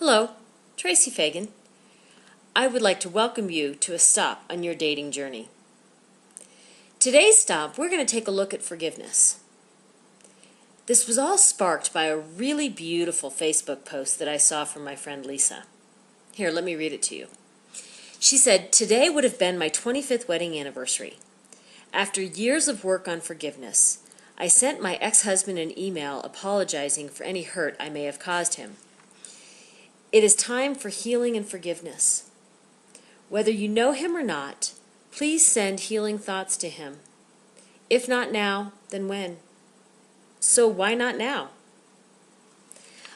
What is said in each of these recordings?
Hello, Tracy Fagan. I would like to welcome you to a stop on your dating journey. Today's stop, we're going to take a look at forgiveness. This was all sparked by a really beautiful Facebook post that I saw from my friend Lisa. Here, let me read it to you. She said, "Today would have been my 25th wedding anniversary. After years of work on forgiveness, I sent my ex-husband an email apologizing for any hurt I may have caused him. It is time for healing and forgiveness. Whether you know him or not, please send healing thoughts to him. If not now, then when? So why not now?"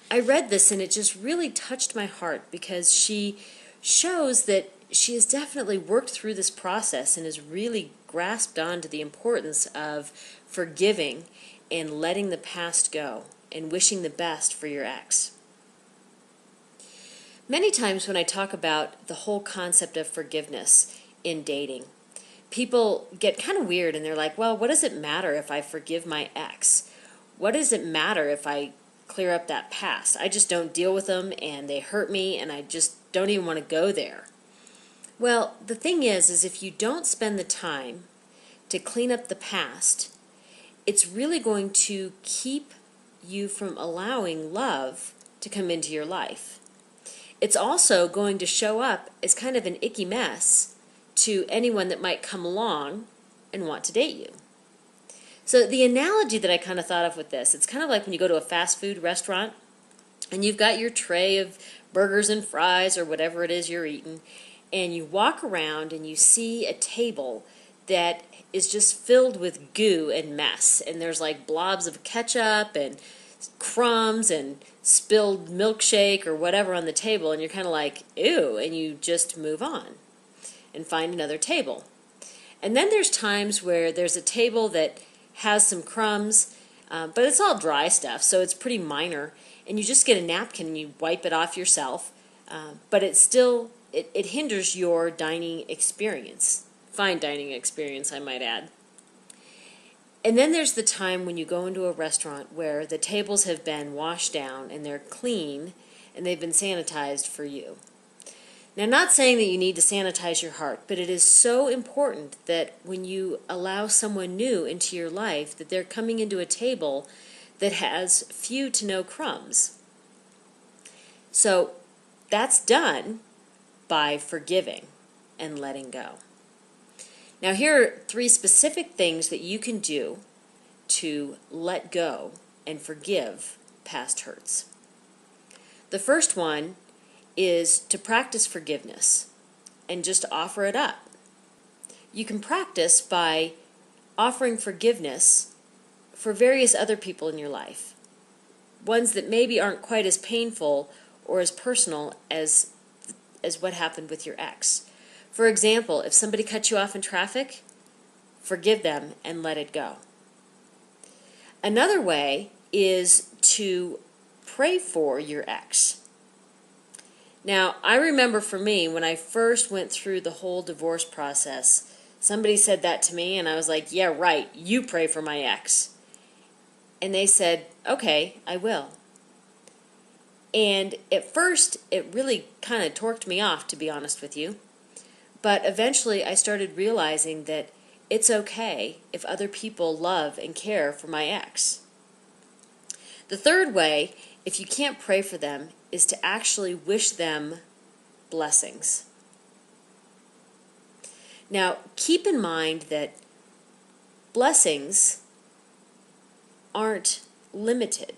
I read this and it just really touched my heart because she shows that she has definitely worked through this process and has really grasped onto the importance of forgiving and letting the past go and wishing the best for your ex. Many times when I talk about the whole concept of forgiveness in dating, people get kind of weird and they're like, well, what does it matter if I forgive my ex? What does it matter if I clear up that past? I just don't deal with them and they hurt me and I just don't even want to go there. Well, the thing is if you don't spend the time to clean up the past, it's really going to keep you from allowing love to come into your life. It's also going to show up as kind of an icky mess to anyone that might come along and want to date you. So the analogy that I kind of thought of with this, it's kind of like when you go to a fast food restaurant and you've got your tray of burgers and fries or whatever it is you're eating, and you walk around and you see a table that is just filled with goo and mess, and there's like blobs of ketchup and crumbs and spilled milkshake or whatever on the table, and you're kind of like, ew, and you just move on and find another table. And then there's times where there's a table that has some crumbs, but it's all dry stuff, so it's pretty minor, and you just get a napkin and you wipe it off yourself, but it's still, it hinders your dining experience, fine dining experience, I might add. And then there's the time when you go into a restaurant where the tables have been washed down and they're clean and they've been sanitized for you. Now, not saying that you need to sanitize your heart, but it is so important that when you allow someone new into your life, that they're coming into a table that has few to no crumbs. So that's done by forgiving and letting go. Now, here are 3 specific things that you can do to let go and forgive past hurts. The first one is to practice forgiveness and just offer it up. You can practice by offering forgiveness for various other people in your life, ones that maybe aren't quite as painful or as personal as what happened with your ex. For example, if somebody cut you off in traffic, forgive them and let it go. Another way is to pray for your ex. Now, I remember for me, when I first went through the whole divorce process, somebody said that to me, and I was like, yeah, right, you pray for my ex. And they said, okay, I will. And at first, it really kind of torqued me off, to be honest with you. But eventually, I started realizing that it's okay if other people love and care for my ex. The third way, if you can't pray for them, is to actually wish them blessings. Now, keep in mind that blessings aren't limited,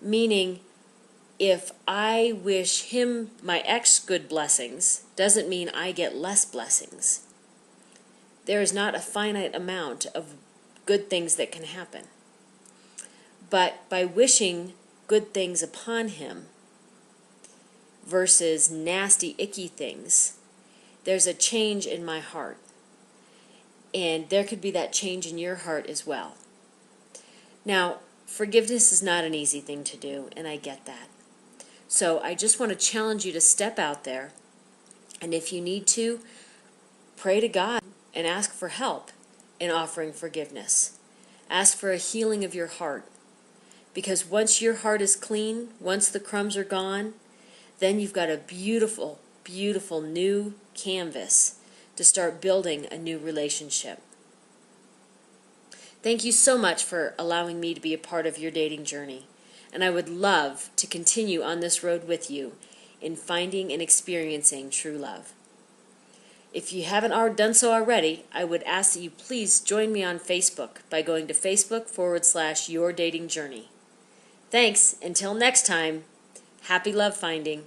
meaning if I wish him, my ex, good blessings, doesn't mean I get less blessings. There is not a finite amount of good things that can happen. But by wishing good things upon him versus nasty, icky things, there's a change in my heart. And there could be that change in your heart as well. Now, forgiveness is not an easy thing to do, and I get that. So I just want to challenge you to step out there, and if you need to, pray to God and ask for help in offering forgiveness. Ask for a healing of your heart, because once your heart is clean, once the crumbs are gone, then you've got a beautiful, beautiful new canvas to start building a new relationship. Thank you so much for allowing me to be a part of your dating journey, and I would love to continue on this road with you in finding and experiencing true love. If you haven't done so already, I would ask that you please join me on Facebook by going to Facebook.com/Your Dating Journey. Thanks. Until next time, happy love finding.